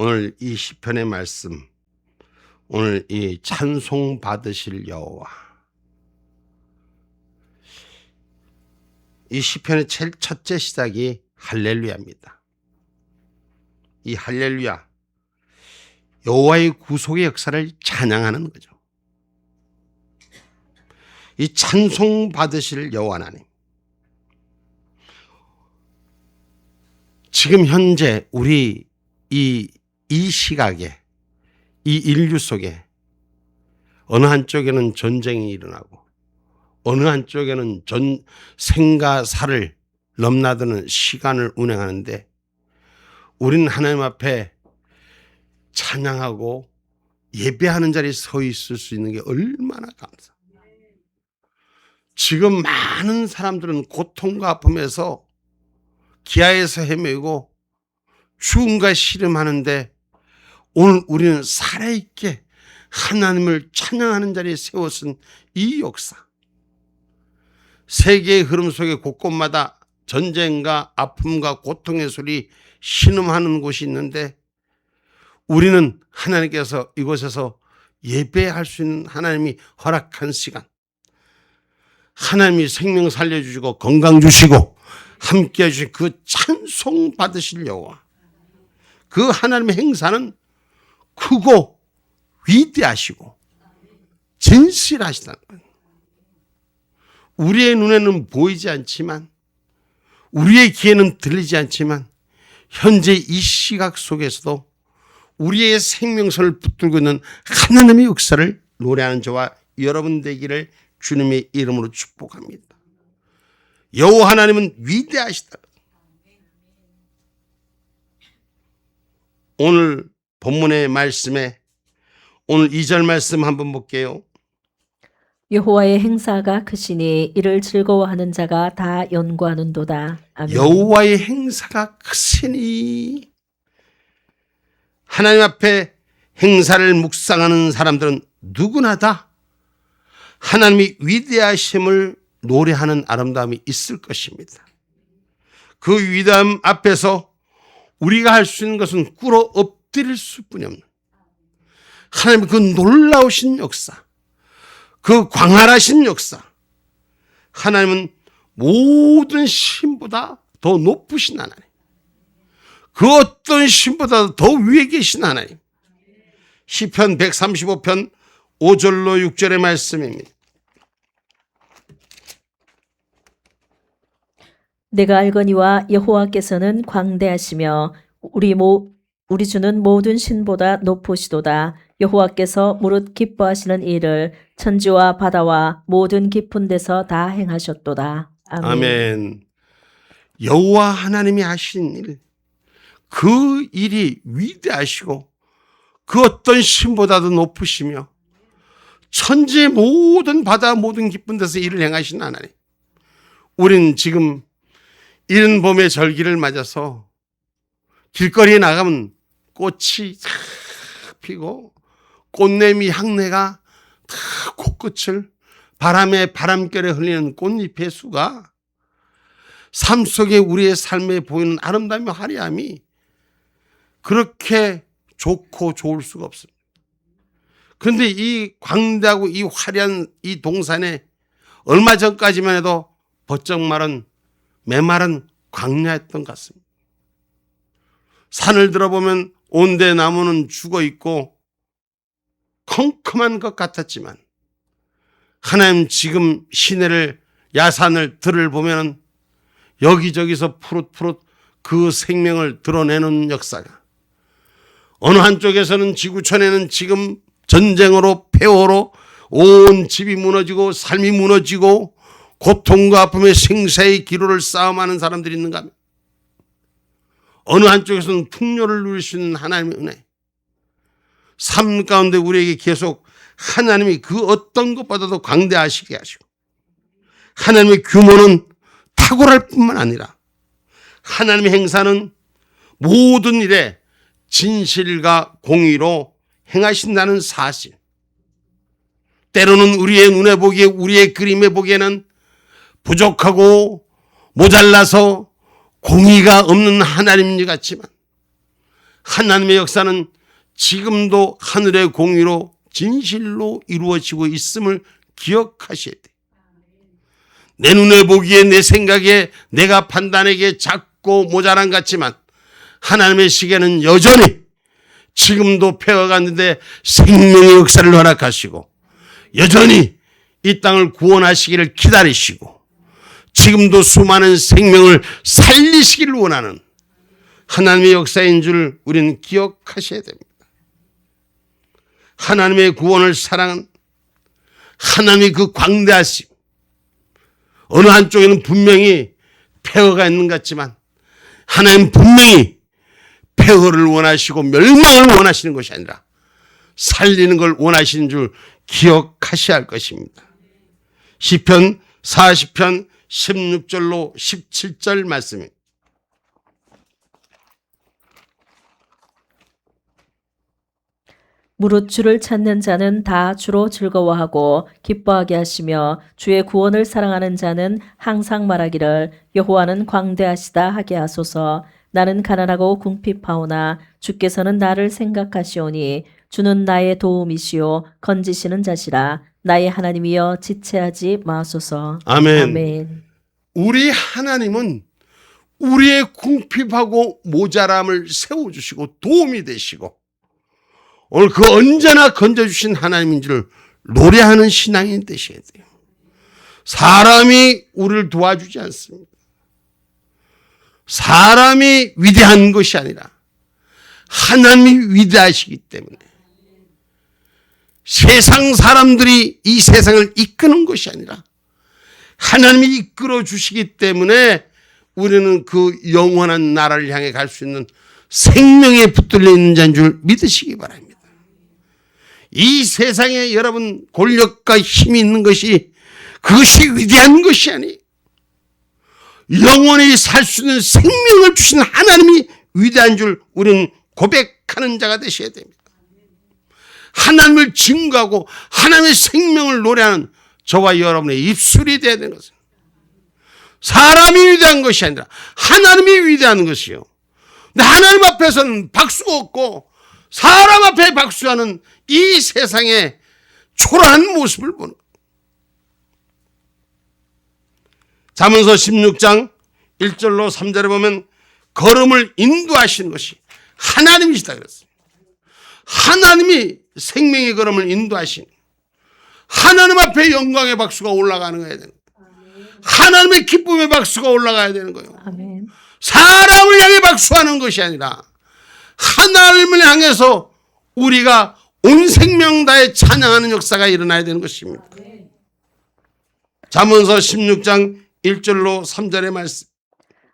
오늘 이 시편의 말씀, 오늘 이 찬송 받으실 여호와, 이 시편의 제일 첫째 시작이 할렐루야입니다. 이 할렐루야, 여호와의 구속의 역사를 찬양하는 거죠. 이 찬송 받으실 여호와 하나님, 지금 현재 우리 이 시각에, 이 인류 속에 어느 한쪽에는 전쟁이 일어나고 어느 한쪽에는 생과 사를 넘나드는 시간을 운행하는데, 우리는 하나님 앞에 찬양하고 예배하는 자리에 서 있을 수 있는 게 얼마나 감사. 지금 많은 사람들은 고통과 아픔에서 기아에서 헤매고 죽음과 씨름하는데, 오늘 우리는 살아있게 하나님을 찬양하는 자리에 세워쓴 이 역사, 세계의 흐름 속에 곳곳마다 전쟁과 아픔과 고통의 소리 신음하는 곳이 있는데, 우리는 하나님께서 이곳에서 예배할 수 있는 하나님이 허락한 시간, 하나님이 생명 살려주시고 건강 주시고 함께 해주신 그 찬송 받으실 여호와, 그 하나님의 행사는 크고 위대하시고 진실하시다는 거예요. 우리의 눈에는 보이지 않지만, 우리의 귀에는 들리지 않지만, 현재 이 시각 속에서도 우리의 생명선을 붙들고 있는 하나님의 역사를 노래하는 저와 여러분 되기를 주님의 이름으로 축복합니다. 여호와 하나님은 위대하시다. 오늘 본문의 말씀에 오늘 2절 말씀 한번 볼게요. 여호와의 행사가 크시니 이를 즐거워하는 자가 다 연구하는도다. 아멘. 여호와의 행사가 크시니, 하나님 앞에 행사를 묵상하는 사람들은 누구나 다 하나님이 위대하심을 노래하는 아름다움이 있을 것입니다. 그 위대함 앞에서 우리가 할 수 있는 것은 꿇어 엎드릴 수뿐이 없는 하나님의 그 놀라우신 역사, 그 광활하신 역사, 하나님은 모든 신보다 더 높으신 하나님, 그 어떤 신보다 더 위에 계신 하나님. 시편 135편 5절로 6절의 말씀입니다. 내가 알거니와 여호와께서는 광대하시며 우리 주는 모든 신보다 높으시도다. 여호와께서 무릇 기뻐하시는 일을 천지와 바다와 모든 깊은 데서 다 행하셨도다. 아멘. 아멘. 여호와 하나님이 하신 일, 그 일이 위대하시고 그 어떤 신보다도 높으시며 천지의 모든 바다 모든 깊은 데서 일을 행하신 하나님. 우리는 지금 이른 봄의 절기를 맞아서 길거리에 나가면 꽃이 다 피고 꽃내미 향내가 다 코끝을 바람에 바람결에 흘리는 꽃잎의 수가 삶 속에 우리의 삶에 보이는 아름다움과 화려함이 그렇게 좋고 좋을 수가 없습니다. 그런데 이 광대하고 이 화려한 이 동산에 얼마 전까지만 해도 버쩍 마른 메마른 광야였던 것 같습니다. 산을 들어보면 온데 나무는 죽어 있고 컴컴한 것 같았지만, 하나님 지금 시내를, 야산을, 들을 보면 여기저기서 푸릇푸릇 그 생명을 드러내는 역사가, 어느 한쪽에서는 지구촌에는 지금 전쟁으로 폐허로 온 집이 무너지고 삶이 무너지고 고통과 아픔의 생사의 기로를 싸움하는 사람들이 있는가 하면, 어느 한쪽에서는 풍요를 누릴 수 있는 하나님의 은혜, 삶 가운데 우리에게 계속 하나님이 그 어떤 것보다도 광대하시게 하시고, 하나님의 규모는 탁월할 뿐만 아니라 하나님의 행사는 모든 일에 진실과 공의로 행하신다는 사실, 때로는 우리의 눈에 보기에, 우리의 그림에 보기에는 부족하고 모자라서 공의가 없는 하나님 같지만, 하나님의 역사는 지금도 하늘의 공의로 진실로 이루어지고 있음을 기억하셔야 돼요. 내 눈에 보기에 내 생각에 내가 판단하기에 작고 모자란 같지만 하나님의 시계는 여전히 지금도 폐허갔는데 생명의 역사를 허락하시고 여전히 이 땅을 구원하시기를 기다리시고 지금도 수많은 생명을 살리시기를 원하는 하나님의 역사인 줄 우리는 기억하셔야 됩니다. 하나님의 구원을 사랑한 하나님의 그 광대하심, 어느 한쪽에는 분명히 폐허가 있는 것 같지만 하나님 분명히 폐허를 원하시고 멸망을 원하시는 것이 아니라 살리는 걸 원하시는 줄 기억하셔야 할 것입니다. 시편 40편 16절로 17절 말씀입니다. 무릇 주를 찾는 자는 다 주로 즐거워하고 기뻐하게 하시며 주의 구원을 사랑하는 자는 항상 말하기를 여호와는 광대하시다 하게 하소서. 나는 가난하고 궁핍하오나 주께서는 나를 생각하시오니 주는 나의 도움이시오 건지시는 자시라. 나의 하나님이여 지체하지 마소서. 아멘. 아멘. 우리 하나님은 우리의 궁핍하고 모자람을 세워주시고 도움이 되시고 오늘 그 언제나 건져주신 하나님인 줄 노래하는 신앙이 되셔야 돼요. 사람이 우리를 도와주지 않습니다. 사람이 위대한 것이 아니라 하나님이 위대하시기 때문에 세상 사람들이 이 세상을 이끄는 것이 아니라 하나님이 이끌어 주시기 때문에 우리는 그 영원한 나라를 향해 갈 수 있는 생명에 붙들려 있는 자인 줄 믿으시기 바랍니다. 이 세상에 여러분 권력과 힘이 있는 것이 그것이 위대한 것이 아니에요. 영원히 살 수 있는 생명을 주신 하나님이 위대한 줄 우리는 고백하는 자가 되셔야 됩니다. 하나님을 증거하고 하나님의 생명을 노래하는 저와 여러분의 입술이 되어야 되는 것입니다. 사람이 위대한 것이 아니라 하나님이 위대한 것이요. 근데 하나님 앞에서는 박수가 없고 사람 앞에 박수하는 이 세상의 초라한 모습을 보는 거예요. 잠언서 16장 1절로 3절에 보면 걸음을 인도하시는 것이 하나님이시다 그랬습니다. 하나님이 생명의 걸음을 인도하시는 하나님 앞에 영광의 박수가 올라가는 거야 되는 거예요. 하나님의 기쁨의 박수가 올라가야 되는 거예요. 아멘. 사람을 향해 박수하는 것이 아니라 하나님을 향해서 우리가 온 생명 다해 찬양하는 역사가 일어나야 되는 것입니다. 잠언서 16장 1절로 3절의 말씀.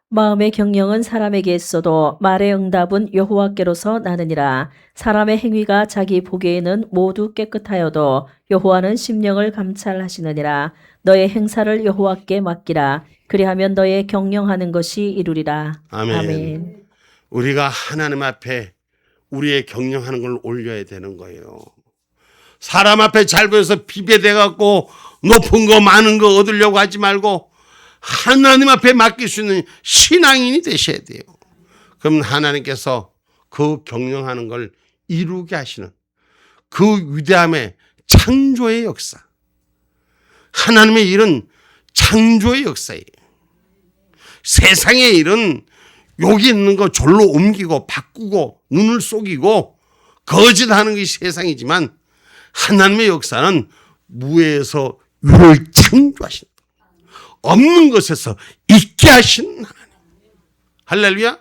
마음의 경영은 사람에게 있어도 말의 응답은 여호와께로서 나느니라. 사람의 행위가 자기 보기에는 모두 깨끗하여도 여호와는 심령을 감찰하시느니라. 너의 행사를 여호와께 맡기라. 그리하면 너의 경영하는 것이 이루리라. 아멘. 아멘. 우리가 하나님 앞에 우리의 경영하는 걸 올려야 되는 거예요. 사람 앞에 잘 보여서 비벼대 갖고 높은 거 많은 거 얻으려고 하지 말고 하나님 앞에 맡길 수 있는 신앙인이 되셔야 돼요. 그럼 하나님께서 그 경영하는 걸 이루게 하시는 그 위대함의 창조의 역사. 하나님의 일은 창조의 역사예요. 세상의 일은 여기 있는 거 절로 옮기고 바꾸고 눈을 속이고 거짓하는 것이 세상이지만 하나님의 역사는 무에서 유를 창조하신다. 없는 것에서 있게 하신 하나님. 할렐루야.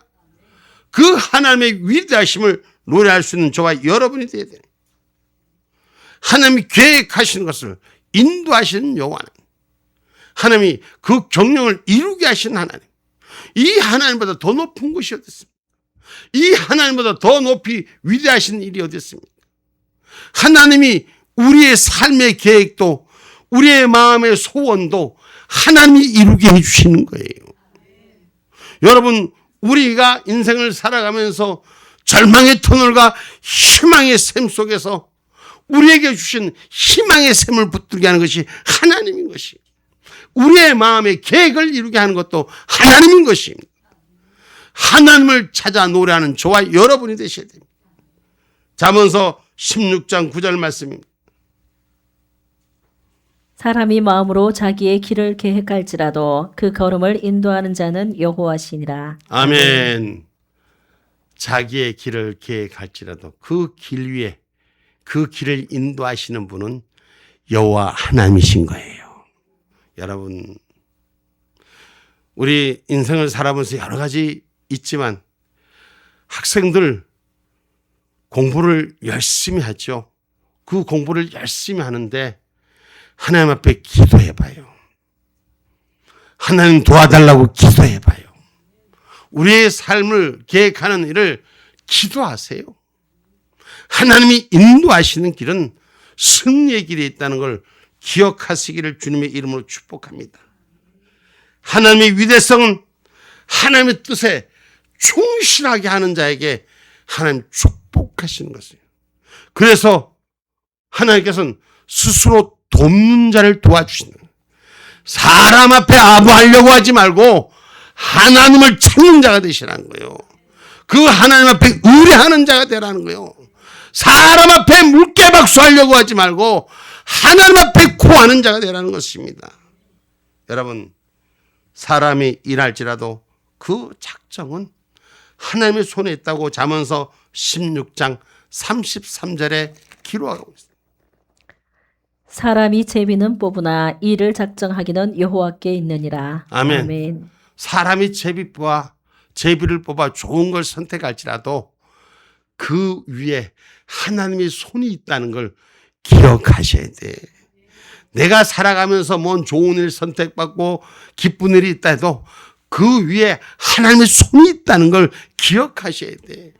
그 하나님의 위대하심을 노래할 수 있는 저와 여러분이 되어야 돼요. 하나님이 계획하시는 것을 인도하시는 여호와 하나님. 하나님이 그 경영을 이루게 하신 하나님. 이 하나님보다 더 높은 것이 어디 있습니까? 이 하나님보다 더 높이 위대하신 일이 어디 있습니까? 하나님이 우리의 삶의 계획도 우리의 마음의 소원도 하나님이 이루게 해주시는 거예요. 여러분, 우리가 인생을 살아가면서 절망의 터널과 희망의 샘 속에서 우리에게 주신 희망의 샘을 붙들게 하는 것이 하나님인 것이에요. 우리의 마음의 계획을 이루게 하는 것도 하나님인 것입니다. 하나님을 찾아 노래하는 저와 여러분이 되셔야 됩니다. 잠언서 16장 9절 말씀입니다. 사람이 마음으로 자기의 길을 계획할지라도 그 걸음을 인도하는 자는 여호와시니라. 아멘. 자기의 길을 계획할지라도 그 길 위에 그 길을 인도하시는 분은 여호와 하나님이신 거예요. 여러분, 우리 인생을 살아보면서 여러 가지 있지만 학생들 공부를 열심히 하죠. 그 공부를 열심히 하는데 하나님 앞에 기도해 봐요. 하나님 도와달라고 기도해 봐요. 우리의 삶을 계획하는 일을 기도하세요. 하나님이 인도하시는 길은 승리의 길에 있다는 걸 기억하시기를 주님의 이름으로 축복합니다. 하나님의 위대성은 하나님의 뜻에 충실하게 하는 자에게 하나님 축복하시는 것이에요. 그래서 하나님께서는 스스로 돕는 자를 도와주시는 거예요. 사람 앞에 아부하려고 하지 말고 하나님을 찾는 자가 되시라는 거예요. 그 하나님 앞에 의뢰하는 자가 되라는 거예요. 사람 앞에 물개박수하려고 하지 말고 하나님 앞에 구하는 자가 되라는 것입니다. 여러분, 사람이 일할지라도 그 작정은 하나님의 손에 있다고 잠언서 16장 33절에 기록하고 있습니다. 사람이 제비는 뽑으나 이를 작정하기는 여호와께 있느니라. 아멘. 아멘. 사람이 제비를 뽑아 좋은 걸 선택할지라도 그 위에 하나님의 손이 있다는 걸 기억하셔야 돼. 내가 살아가면서 뭔 좋은 일 선택받고 기쁜 일이 있다 해도 그 위에 하나님의 손이 있다는 걸 기억하셔야 돼.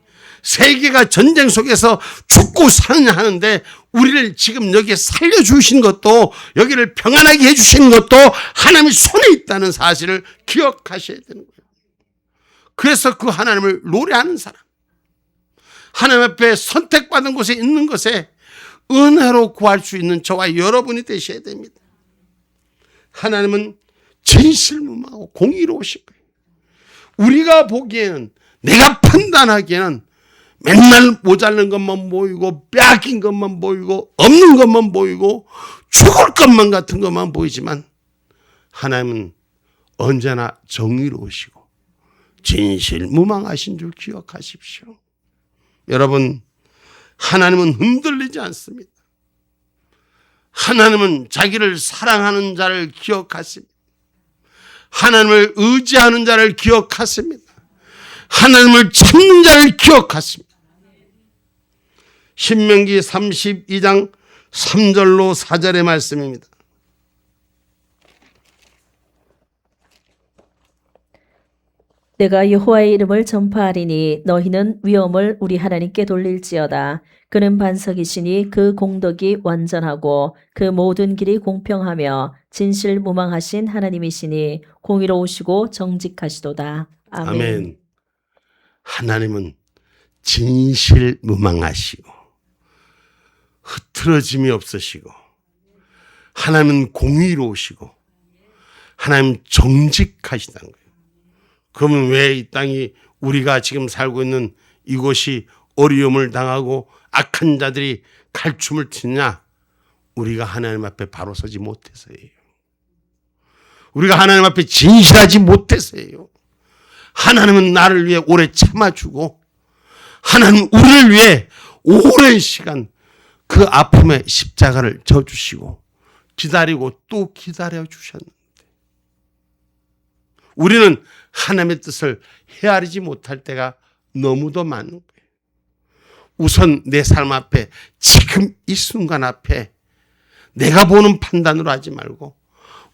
세계가 전쟁 속에서 죽고 사느냐 하는데 우리를 지금 여기에 살려주신 것도 여기를 평안하게 해주신 것도 하나님의 손에 있다는 사실을 기억하셔야 되는 거예요. 그래서 그 하나님을 노래하는 사람, 하나님 앞에 선택받은 곳에 있는 것에 은혜로 구할 수 있는 저와 여러분이 되셔야 됩니다. 하나님은 진실무망하고 공의로우실 거예요. 우리가 보기에는, 내가 판단하기에는 맨날 모자른 것만 보이고 빼앗긴 것만 보이고 없는 것만 보이고 죽을 것만 같은 것만 보이지만 하나님은 언제나 정의로우시고 진실무망하신 줄 기억하십시오. 여러분, 하나님은 흔들리지 않습니다. 하나님은 자기를 사랑하는 자를 기억하십니다. 하나님을 의지하는 자를 기억하십니다. 하나님을 찾는 자를 기억하십니다. 신명기 32장 3절로 4절의 말씀입니다. 내가 여호와의 이름을 전파하리니 너희는 위엄을 우리 하나님께 돌릴지어다. 그는 반석이시니 그 공덕이 완전하고 그 모든 길이 공평하며 진실무망하신 하나님이시니 공의로우시고 정직하시도다. 아멘. 아멘. 하나님은 진실무망하시고 흐트러짐이 없으시고 하나님은 공의로우시고 하나님 정직하시다는 거예요. 그러면 왜 이 땅이, 우리가 지금 살고 있는 이곳이 어려움을 당하고 악한 자들이 칼춤을 치냐? 우리가 하나님 앞에 바로 서지 못해서예요. 우리가 하나님 앞에 진실하지 못해서예요. 하나님은 나를 위해 오래 참아주고 하나님 우리를 위해 오랜 시간 그 아픔의 십자가를 져주시고 기다리고 또 기다려 주셨는데 우리는 하나님의 뜻을 헤아리지 못할 때가 너무도 많은 거예요. 우선 내 삶 앞에, 지금 이 순간 앞에 내가 보는 판단으로 하지 말고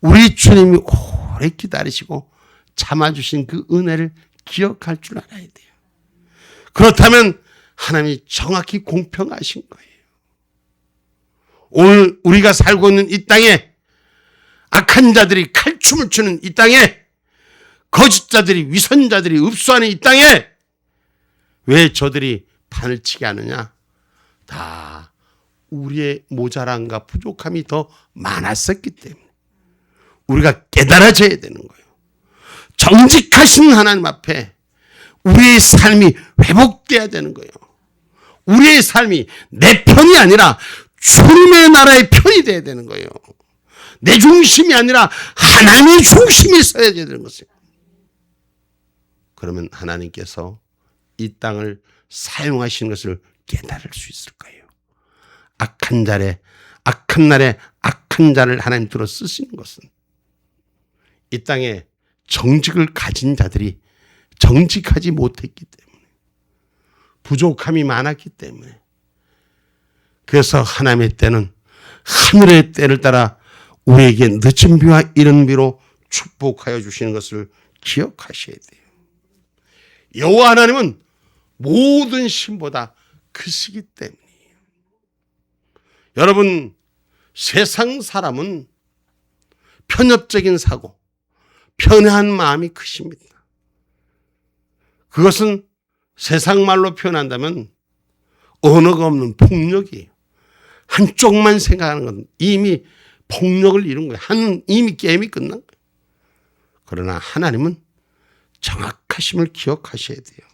우리 주님이 오래 기다리시고 참아주신 그 은혜를 기억할 줄 알아야 돼요. 그렇다면 하나님이 정확히 공평하신 거예요. 오늘 우리가 살고 있는 이 땅에 악한 자들이 칼춤을 추는 이 땅에 거짓자들이, 위선자들이 읍소하는 이 땅에 왜 저들이 판을 치게 하느냐? 다 우리의 모자람과 부족함이 더 많았었기 때문에 우리가 깨달아져야 되는 거예요. 정직하신 하나님 앞에 우리의 삶이 회복돼야 되는 거예요. 우리의 삶이 내 편이 아니라 주님의 나라의 편이 돼야 되는 거예요. 내 중심이 아니라 하나님의 중심이 서야 되는 것이에요. 그러면 하나님께서 이 땅을 사용하시는 것을 깨달을 수 있을 거예요. 악한 날에 악한 자를 하나님 들어 쓰시는 것은 이 땅에 정직을 가진 자들이 정직하지 못했기 때문에, 부족함이 많았기 때문에, 그래서 하나님의 때는 하늘의 때를 따라 우리에게 늦은 비와 이른 비로 축복하여 주시는 것을 기억하셔야 돼요. 여호와 하나님은 모든 신보다 크시기 때문이에요. 여러분, 세상 사람은 편협적인 사고, 편애한 마음이 크십니다. 그것은 세상 말로 표현한다면 언어가 없는 폭력이에요. 한쪽만 생각하는 건 이미 폭력을 이룬 거예요. 이미 게임이 끝난 거예요. 그러나 하나님은 정확하심을 기억하셔야 돼요.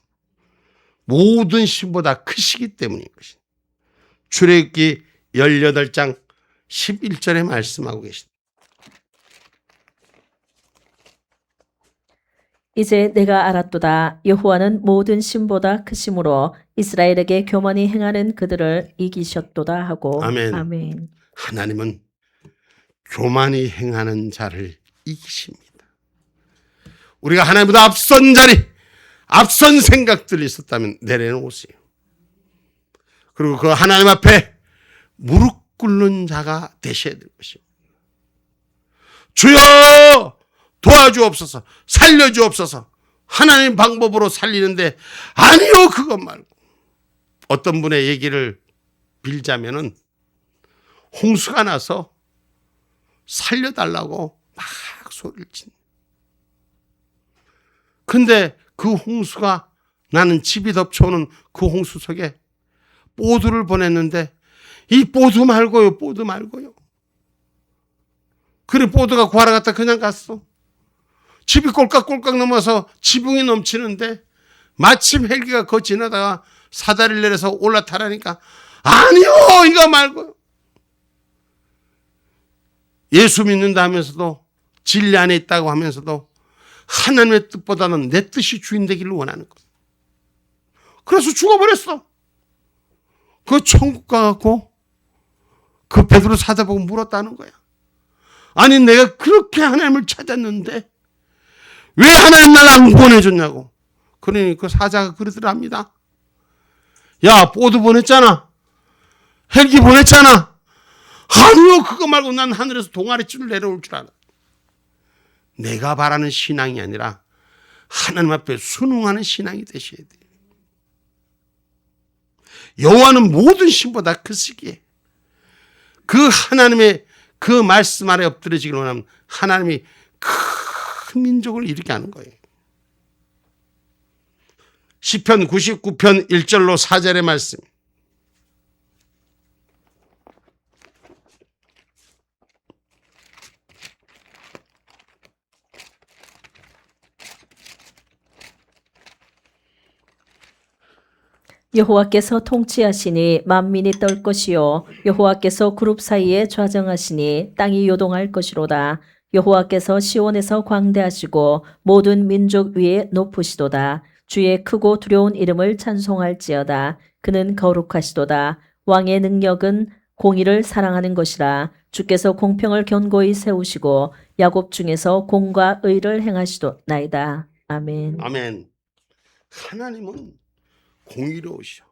모든 신보다 크시기 때문인 것입니다. 출애굽기 18장 11절에 말씀하고 계십니다. 이제 내가 알았도다. 여호와는 모든 신보다 크심으로 이스라엘에게 교만히 행하는 그들을 이기셨도다 하고. 아멘. 아멘. 하나님은 교만히 행하는 자를 이기십니다. 우리가 하나님보다 앞선 자리, 앞선 생각들이 있었다면 내려놓으세요. 그리고 그 하나님 앞에 무릎 꿇는 자가 되셔야 될 것입니다. 주여 도와주옵소서, 살려주옵소서. 하나님 방법으로 살리는데 아니요, 그것 말고. 어떤 분의 얘기를 빌자면은 홍수가 나서 살려달라고 막 소리를 친. 근데 그 홍수가, 나는 집이 덮쳐오는 그 홍수 속에 보드를 보냈는데 이 보드 말고요. 그래 보드가 구하러 갔다 그냥 갔어. 집이 꼴깍꼴깍 넘어서 지붕이 넘치는데 마침 헬기가 거 지나다가 사다리를 내려서 올라타라니까 아니요, 이거 말고요. 예수 믿는다 하면서도, 진리 안에 있다고 하면서도 하나님의 뜻보다는 내 뜻이 주인 되기를 원하는 거예요. 그래서 죽어버렸어. 그 천국 가갖고 그 베드로 사자 보고 물었다는 거야. 아니 내가 그렇게 하나님을 찾았는데 왜 하나님 날 안 보내줬냐고. 그러니 그 사자가 그러더랍니다. 야, 보드 보냈잖아. 헬기 보냈잖아. 아니요, 그거 말고 난 하늘에서 동아리줄을 내려올 줄 알아. 내가 바라는 신앙이 아니라 하나님 앞에 순응하는 신앙이 되셔야 돼요. 여호와는 모든 신보다 크시기에 그 하나님의 그 말씀 아래 엎드려지기를 원하면 하나님이 큰 민족을 일으키게 하는 거예요. 시편 99편 1절로 4절의 말씀. 여호와께서 통치하시니 만민이 떨 것이요 여호와께서 그룹 사이에 좌정하시니 땅이 요동할 것이로다. 여호와께서 시온에서 광대하시고 모든 민족 위에 높으시도다. 주의 크고 두려운 이름을 찬송할지어다. 그는 거룩하시도다. 왕의 능력은 공의를 사랑하는 것이라. 주께서 공평을 견고히 세우시고 야곱 중에서 공과 의를 행하시도나이다. 아멘. 아멘. 하나님은 공의로우셔.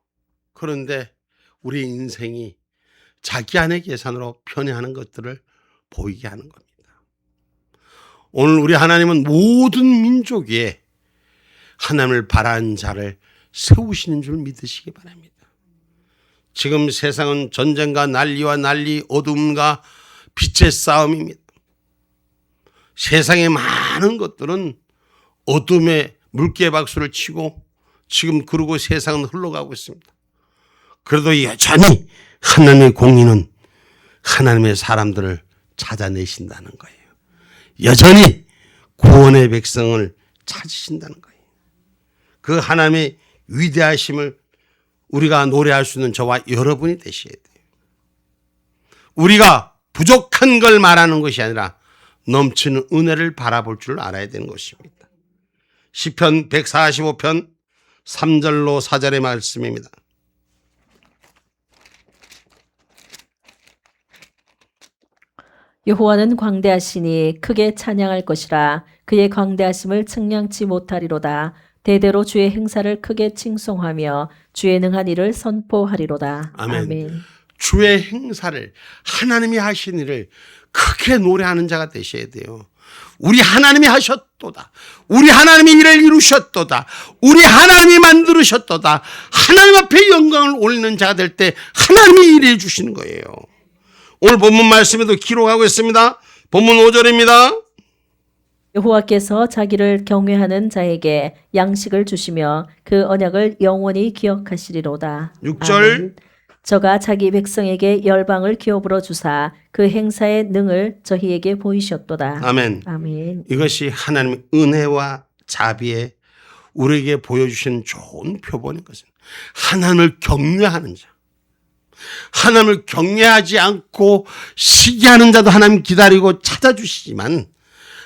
그런데 우리 인생이 자기 안의 계산으로 편애하는 것들을 보이게 하는 겁니다. 오늘 우리 하나님은 모든 민족 위에 하나님을 바라는 자를 세우시는 줄 믿으시기 바랍니다. 지금 세상은 전쟁과 난리와 난리, 어둠과 빛의 싸움입니다. 세상의 많은 것들은 어둠의 물개박수를 치고 지금 그러고 세상은 흘러가고 있습니다. 그래도 여전히 하나님의 공의는 하나님의 사람들을 찾아내신다는 거예요. 여전히 구원의 백성을 찾으신다는 거예요. 그 하나님의 위대하심을 우리가 노래할 수 있는 저와 여러분이 되셔야 돼요. 우리가 부족한 걸 말하는 것이 아니라 넘치는 은혜를 바라볼 줄 알아야 되는 것입니다. 시편 145편 3절로 4절의 말씀입니다. 여호와는 광대하시니 크게 찬양할 것이라. 그의 광대하심을 측량치 못하리로다. 대대로 주의 행사를 크게 칭송하며 주의 능한 일을 선포하리로다. 아멘. 아멘. 주의 행사를, 하나님이 하신 일을 크게 노래하는 자가 되셔야 돼요. 우리 하나님이 하셨도다. 우리 하나님이 일을 이루셨도다. 우리 하나님이 만들으셨도다. 하나님 앞에 영광을 올리는 자가 될 때 하나님이 일해 주시는 거예요. 오늘 본문 말씀에도 기록하고 있습니다. 본문 5절입니다. 여호와께서 자기를 경외하는 자에게 양식을 주시며 그 언약을 영원히 기억하시리로다. 6절. 아멘. 저가 자기 백성에게 열방을 기업으로 주사 그 행사의 능을 저희에게 보이셨도다. 아멘. 아멘. 이것이 하나님의 은혜와 자비에 우리에게 보여주신 좋은 표본인 것입니다. 하나님을 경외하는 자. 하나님을 경외하지 않고 시기하는 자도 하나님 기다리고 찾아주시지만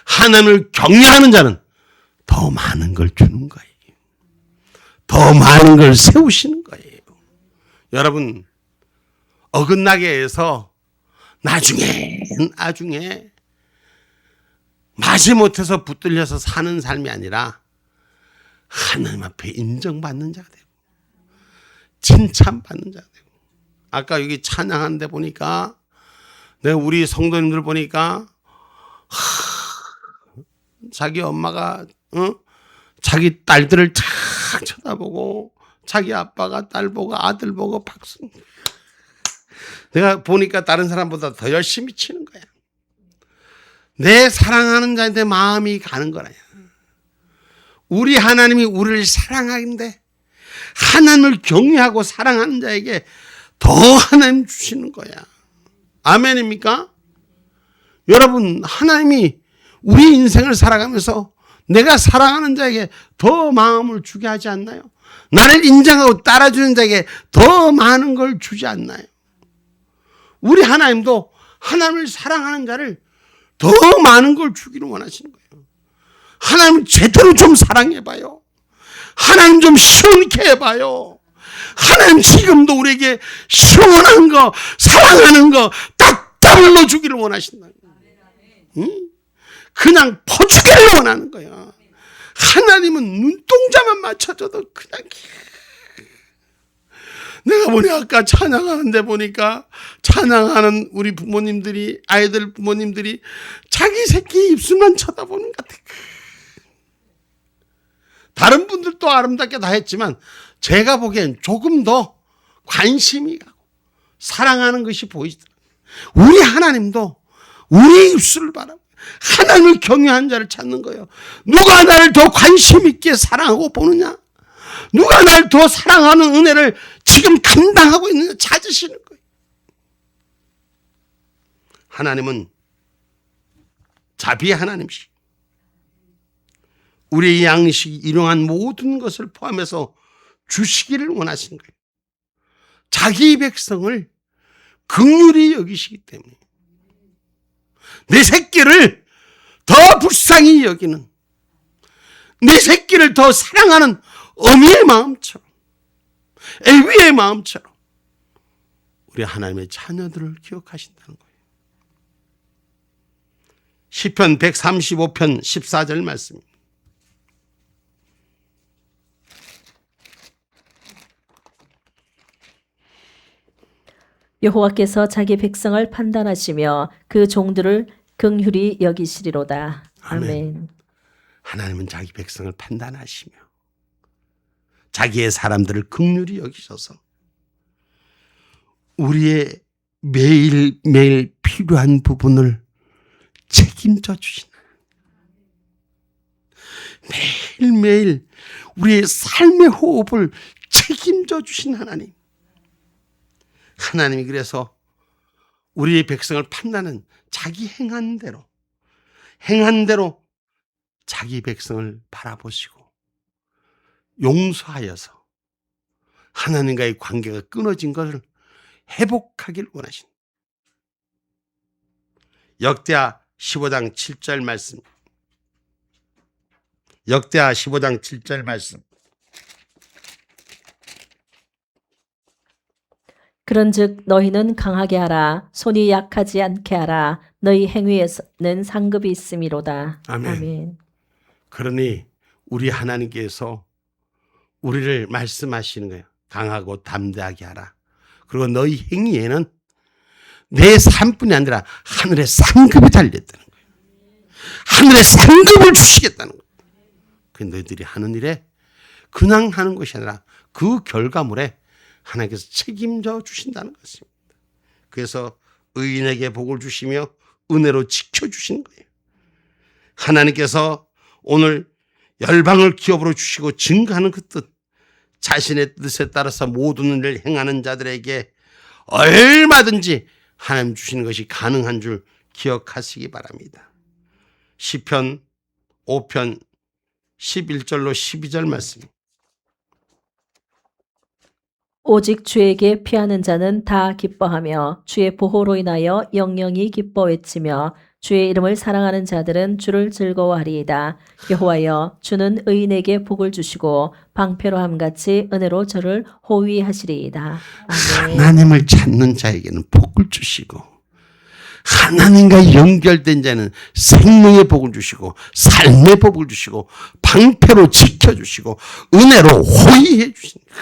하나님을 경외하는 자는 더 많은 걸 주는 거예요. 더 많은 걸 세우시는 거예요. 여러분, 어긋나게 해서 나중에 마지못해서 붙들려서 사는 삶이 아니라 하나님 앞에 인정받는 자가 되고 칭찬받는 자가 되고. 아까 여기 찬양하는 데 보니까 내가 우리 성도님들 보니까 자기 엄마가 자기 딸들을 탁 쳐다보고 자기 아빠가 딸 보고 아들 보고 박수. 내가 보니까 다른 사람보다 더 열심히 치는 거야. 내 사랑하는 자한테 마음이 가는 거라요. 우리 하나님이 우리를 사랑하는데 하나님을 경외하고 사랑하는 자에게 더 하나님 주시는 거야. 아멘입니까? 여러분, 하나님이 우리 인생을 살아가면서 내가 사랑하는 자에게 더 마음을 주게 하지 않나요? 나를 인정하고 따라주는 자에게 더 많은 걸 주지 않나요? 우리 하나님도 하나님을 사랑하는 자를 더 많은 걸 주기를 원하시는 거예요. 하나님 제대로 좀 사랑해봐요. 하나님 좀 시원케 해봐요. 하나님 지금도 우리에게 시원한 거, 사랑하는 거 딱딱을 주기를 원하신다. 응? 그냥 퍼주기를 원하는 거야. 하나님은 눈동자만 맞춰줘도 그냥 내가 보니 아까 찬양하는데 보니까 찬양하는 우리 부모님들이 아이들 부모님들이 자기 새끼 입술만 쳐다보는 것 같아. 다른 분들도 아름답게 다 했지만 제가 보기엔 조금 더 관심이 가고 사랑하는 것이 보이더라고요. 우리 하나님도 우리의 입술을 바라고 하나님을 경외하는 자를 찾는 거예요. 누가 나를 더 관심 있게 사랑하고 보느냐? 누가 나를 더 사랑하는 은혜를 지금 감당하고 있느냐 찾으시는 거예요. 하나님은 자비의 하나님이시. 우리의 양식이 일용한 모든 것을 포함해서 주시기를 원하신 거예요. 자기 백성을 긍휼히 여기시기 때문에 내 새끼를 더 불쌍히 여기는, 내 새끼를 더 사랑하는 어미의 마음처럼, 애위의 마음처럼 우리 하나님의 자녀들을 기억하신다는 거예요. 시편 135편 14절 말씀입니다. 여호와께서 자기 백성을 판단하시며 그 종들을 긍휼히 여기시리로다. 아멘. 아멘. 하나님은 자기 백성을 판단하시며 자기의 사람들을 긍휼히 여기셔서 우리의 매일매일 필요한 부분을 책임져 주시는, 매일매일 우리의 삶의 호흡을 책임져 주신 하나님. 하나님이 그래서 우리의 백성을 판단은 자기 행한 대로 자기 백성을 바라보시고 용서하여서 하나님과의 관계가 끊어진 것을 회복하길 원하신다. 역대하 15장 7절 말씀. 역대하 15장 7절 말씀. 그런즉 너희는 강하게 하라. 손이 약하지 않게 하라. 너희 행위에는 상급이 있음이로다. 아멘. 아멘. 그러니 우리 하나님께서 우리를 말씀하시는 거예요. 강하고 담대하게 하라. 그리고 너희 행위에는 내 삶뿐이 아니라 하늘의 상급이 달렸다는 거예요. 하늘의 상급을 주시겠다는 거예요. 그 너희들이 하는 일에 그냥 하는 것이 아니라 그 결과물에 하나님께서 책임져 주신다는 것입니다. 그래서 의인에게 복을 주시며 은혜로 지켜주시는 거예요. 하나님께서 오늘 열방을 기업으로 주시고 증거하는 그 뜻, 자신의 뜻에 따라서 모든 일을 행하는 자들에게 얼마든지 하나님 주시는 것이 가능한 줄 기억하시기 바랍니다. 시편 5편 11절로 12절 말씀. 오직 주에게 피하는 자는 다 기뻐하며 주의 보호로 인하여 영영이 기뻐 외치며 주의 이름을 사랑하는 자들은 주를 즐거워하리이다. 여호와여, 주는 의인에게 복을 주시고 방패로 함같이 은혜로 저를 호위하시리이다. 아멘. 하나님을 찾는 자에게는 복을 주시고 하나님과 연결된 자는 생명의 복을 주시고 삶의 복을 주시고 방패로 지켜주시고 은혜로 호위해 주십니다.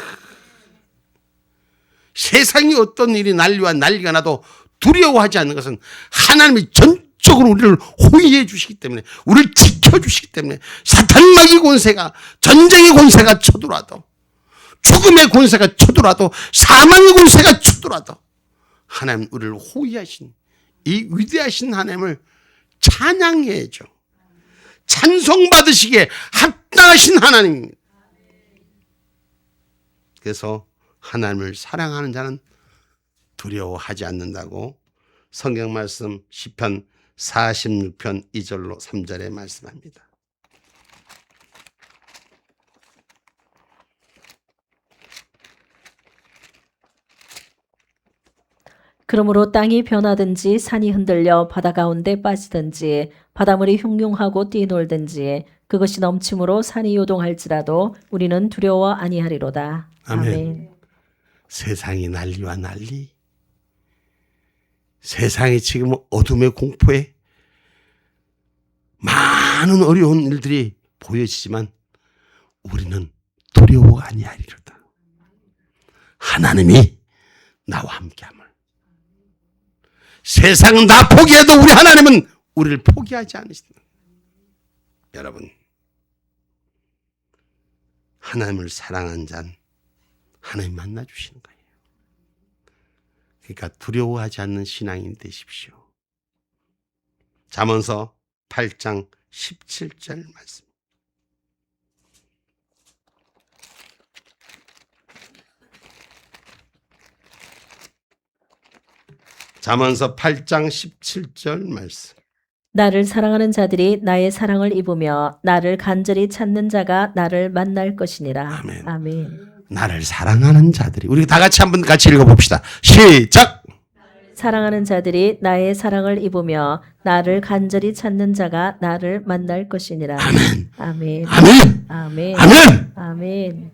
세상이 어떤 일이 난리와 난리가 나도 두려워하지 않는 것은 하나님이 전적으로 우리를 호위해 주시기 때문에, 우리를 지켜주시기 때문에 사탄마귀 권세가, 전쟁의 권세가 쳐들어와도, 죽음의 권세가 쳐들어와도, 사망의 권세가 쳐들어와도 하나님 우리를 호위하신 이 위대하신 하나님을 찬양해야죠. 찬송받으시기에 합당하신 하나님입니다. 그래서 하나님을 사랑하는 자는 두려워하지 않는다고 성경 말씀 시편 46편 2절로 3절에 말씀합니다. 그러므로 땅이 변하든지 산이 흔들려 바다 가운데 빠지든지 바닷물이 흉흉하고 뛰놀든지 그것이 넘침으로 산이 요동할지라도 우리는 두려워 아니하리로다. 아멘. 아멘. 세상이 난리와 난리, 세상이 지금 어둠의 공포에 많은 어려운 일들이 보여지지만 우리는 두려워 아니하리로다. 하나님이 나와 함께함을. 세상은 다 포기해도 우리 하나님은 우리를 포기하지 않으신다. 여러분, 하나님을 사랑한 자는 하나님 만나주시는 거예요. 그러니까 두려워하지 않는 신앙인 되십시오. 잠언서 8장 17절 말씀. 잠언서 8장 17절 말씀. 나를 사랑하는 자들이 나의 사랑을 입으며 나를 간절히 찾는 자가 나를 만날 것이니라. 아멘. 아멘. 나를 사랑하는 자들이, 우리 다 같이 한번 같이 읽어봅시다. 시작. 사랑하는 자들이 나의 사랑을 입으며 나를 간절히 찾는 자가 나를 만날 것이니라. 아멘. 아멘. 아멘. 아멘. 아멘. 아멘.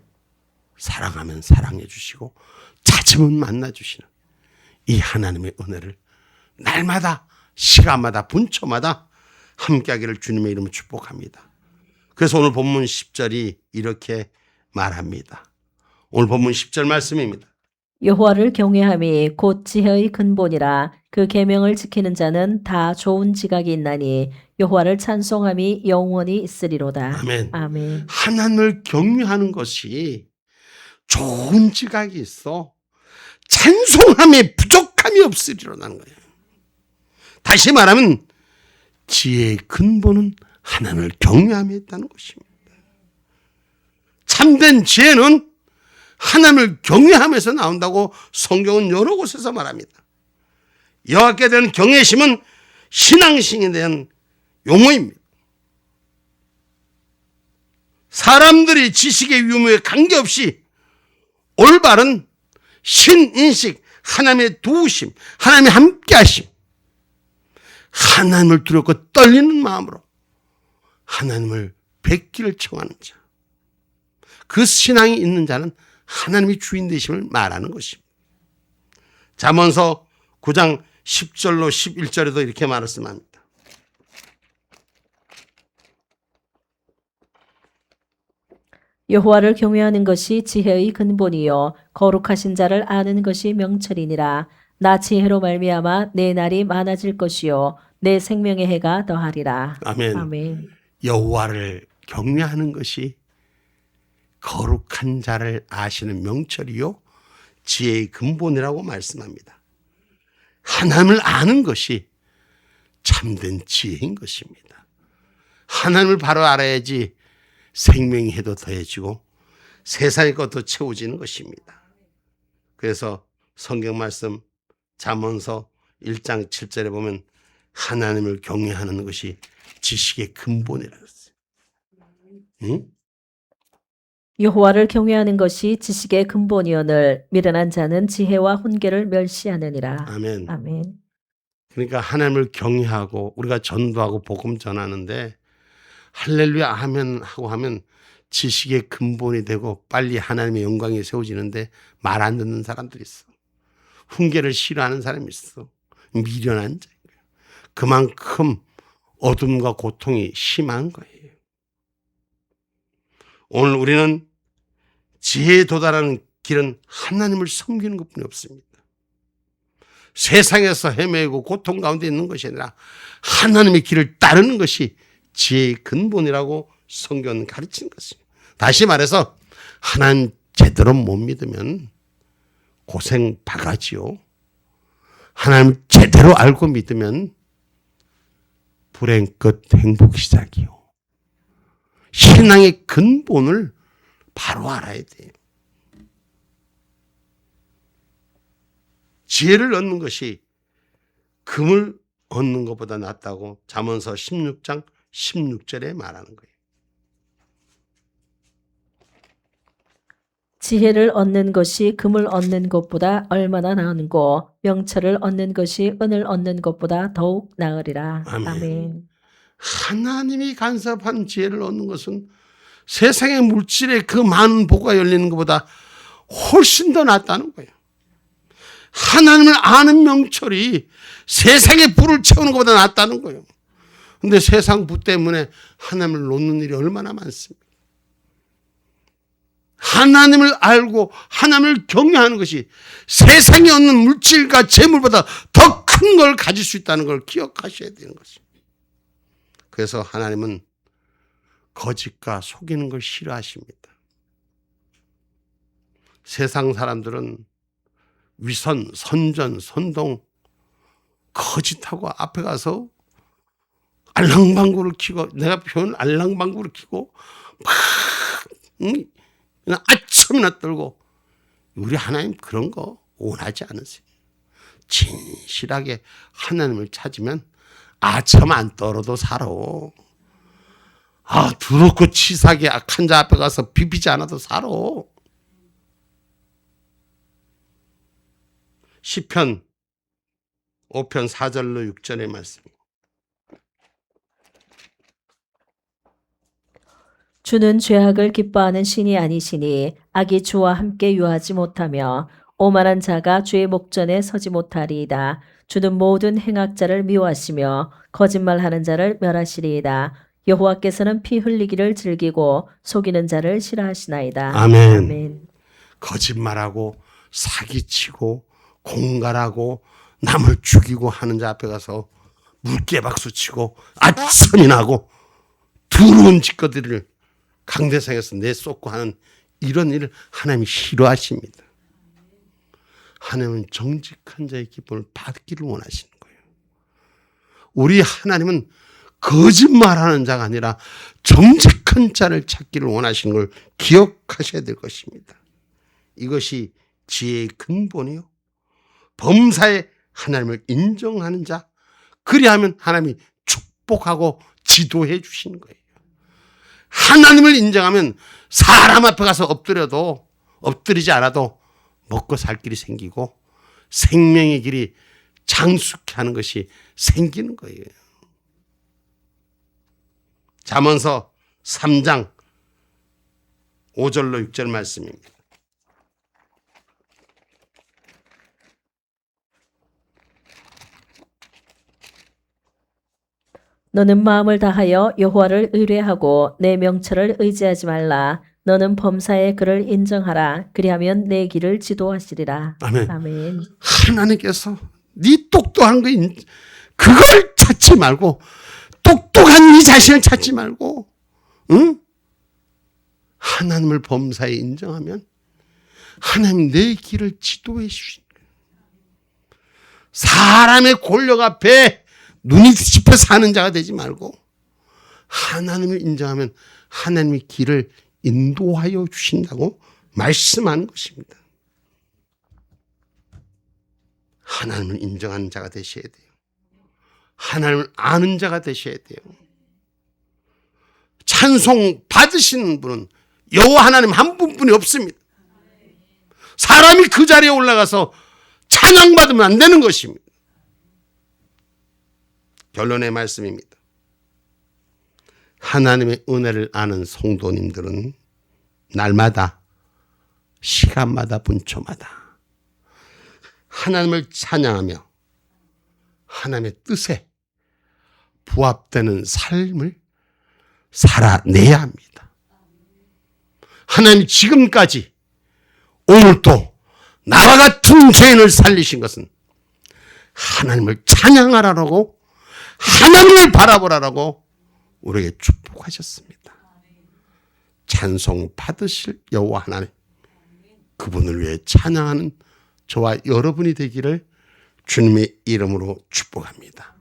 사랑하면 사랑해 주시고 찾으면 만나 주시는 이 하나님의 은혜를 날마다, 시간마다, 분초마다 함께하기를 주님의 이름으로 축복합니다. 그래서 오늘 본문 10절이 이렇게 말합니다. 오늘 본문 10절 말씀입니다. 여호와를 경외함이 곧 지혜의 근본이라. 그 계명을 지키는 자는 다 좋은 지각이 있나니 여호와를 찬송함이 영원히 있으리로다. 아멘. 아멘. 하나님을 경외하는 것이 좋은 지각이 있어 찬송함에 부족함이 없으리로라는 거예요. 다시 말하면 지혜의 근본은 하나님을 경외함에 있다는 것입니다. 참된 지혜는 하나님을 경외하면서 나온다고 성경은 여러 곳에서 말합니다. 여호와께 대한 경외심은 신앙심에 대한 용어입니다. 사람들이 지식의 유무에 관계없이 올바른 신인식, 하나님의 도우심, 하나님의 함께하심, 하나님을 두렵고 떨리는 마음으로 하나님을 뵙기를 청하는 자, 그 신앙이 있는 자는 하나님이 주인 되심을 말하는 것입니다. 잠언서 9장 10절로 11절에도 이렇게 말씀합니다. 여호와를 경외하는 것이 지혜의 근본이요 거룩하신 자를 아는 것이 명철이니라. 나 지혜로 말미암아 내 날이 많아질 것이요 내 생명의 해가 더하리라. 아멘. 아멘. 여호와를 경외하는 것이 거룩한 자를 아시는 명철이요 지혜의 근본이라고 말씀합니다. 하나님을 아는 것이 참된 지혜인 것입니다. 하나님을 바로 알아야지 생명의 해도 더해지고 세상의 것도 채워지는 것입니다. 그래서 성경 말씀 잠언서 1장 7절에 보면 하나님을 경외하는 것이 지식의 근본이라고 했어요. 응? 여호와를 경외하는 것이 지식의 근본이오늘 미련한 자는 지혜와 훈계를 멸시하느니라. 아멘. 아멘. 그러니까 하나님을 경외하고 우리가 전도하고 복음 전하는데 할렐루야 아멘 하고 하면 지식의 근본이 되고 빨리 하나님의 영광이 세워지는데 말 안 듣는 사람들이 있어. 훈계를 싫어하는 사람이 있어. 미련한 자예요. 그만큼 어둠과 고통이 심한 거예요. 오늘 우리는 지혜에 도달하는 길은 하나님을 섬기는 것뿐이 없습니다. 세상에서 헤매고 고통 가운데 있는 것이 아니라 하나님의 길을 따르는 것이 지혜의 근본이라고 성경은 가르치는 것입니다. 다시 말해서 하나님 제대로 못 믿으면 고생 바가지요. 하나님 제대로 알고 믿으면 불행 끝 행복 시작이요. 신앙의 근본을 바로 알아야 돼요. 지혜를 얻는 것이 금을 얻는 것보다 낫다고 잠언서 16장 16절에 말하는 거예요. 지혜를 얻는 것이 금을 얻는 것보다 얼마나 나은고 명철을 얻는 것이 은을 얻는 것보다 더욱 나으리라. 아멘. 아멘. 하나님이 간섭한 지혜를 얻는 것은 세상의 물질에 그 많은 복가 열리는 것보다 훨씬 더 낫다는 거예요. 하나님을 아는 명철이 세상의 부를 채우는 것보다 낫다는 거예요. 근데 세상 부 때문에 하나님을 놓는 일이 얼마나 많습니까? 하나님을 알고 하나님을 경외하는 것이 세상에 얻는 물질과 재물보다 더 큰 걸 가질 수 있다는 걸 기억하셔야 되는 것입니다. 그래서 하나님은 거짓과 속이는 걸 싫어하십니다. 세상 사람들은 위선, 선전, 선동, 거짓하고 앞에 가서 알랑방구를 키고, 내가 표현 알랑방구를 키고 막 그냥 아첨이나 떨고, 우리 하나님 그런 거 원하지 않으세요. 진실하게 하나님을 찾으면 아첨 안 떨어도 살아. 더럽고 치사하게 악한 자 앞에 가서 비비지 않아도 살아. 시편 5편 4절로 6절의 말씀. 주는 죄악을 기뻐하는 신이 아니시니 악이 주와 함께 유하지 못하며 오만한 자가 주의 목전에 서지 못하리이다. 주는 모든 행악자를 미워하시며 거짓말하는 자를 멸하시리이다. 여호와께서는 피 흘리기를 즐기고 속이는 자를 싫어하시나이다. 아멘. 아멘. 거짓말하고 사기치고 공갈하고 남을 죽이고 하는 자 앞에 가서 물개박수 치고 아첨이 나고 더러운 짓거리를 강대상에서 내쏟고 하는 이런 일을 하나님이 싫어하십니다. 하나님은 정직한 자의 기쁨을 받기를 원하시는 거예요. 우리 하나님은 거짓말하는 자가 아니라 정직한 자를 찾기를 원하시는 걸 기억하셔야 될 것입니다. 이것이 지혜의 근본이요. 범사에 하나님을 인정하는 자, 그리하면 하나님이 축복하고 지도해 주시는 거예요. 하나님을 인정하면 사람 앞에 가서 엎드리지 않아도 먹고 살 길이 생기고 생명의 길이 장수케 하는 것이 생기는 거예요. 잠언서 3장 5절로 6절 말씀입니다. 너는 마음을 다하여 여호와를 의뢰하고 내 명철을 의지하지 말라. 너는 범사의 그를 인정하라. 그리하면 내 길을 지도하시리라. 아멘. 아멘. 하나님께서 네 똑똑한 거 그걸 찾지 말고 똑똑한 네 자신을 찾지 말고 응? 하나님을 범사에 인정하면 하나님 내 길을 지도해 주신 거예요. 사람의 권력 앞에 눈이 뒤집혀 사는 자가 되지 말고 하나님을 인정하면 하나님의 길을 인도하여 주신다고 말씀하는 것입니다. 하나님을 인정하는 자가 되셔야 돼요. 하나님을 아는 자가 되셔야 돼요. 찬송 받으시는 분은 여호와 하나님 한 분뿐이 없습니다. 사람이 그 자리에 올라가서 찬양받으면 안 되는 것입니다. 결론의 말씀입니다. 하나님의 은혜를 아는 성도님들은 날마다 시간마다 분초마다 하나님을 찬양하며 하나님의 뜻에 부합되는 삶을 살아내야 합니다. 하나님이 지금까지 오늘도 나와 같은 죄인을 살리신 것은 하나님을 찬양하라고 하나님을 바라보라고 우리에게 축복하셨습니다. 찬송 받으실 여호와 하나님, 그분을 위해 찬양하는 저와 여러분이 되기를 주님의 이름으로 축복합니다.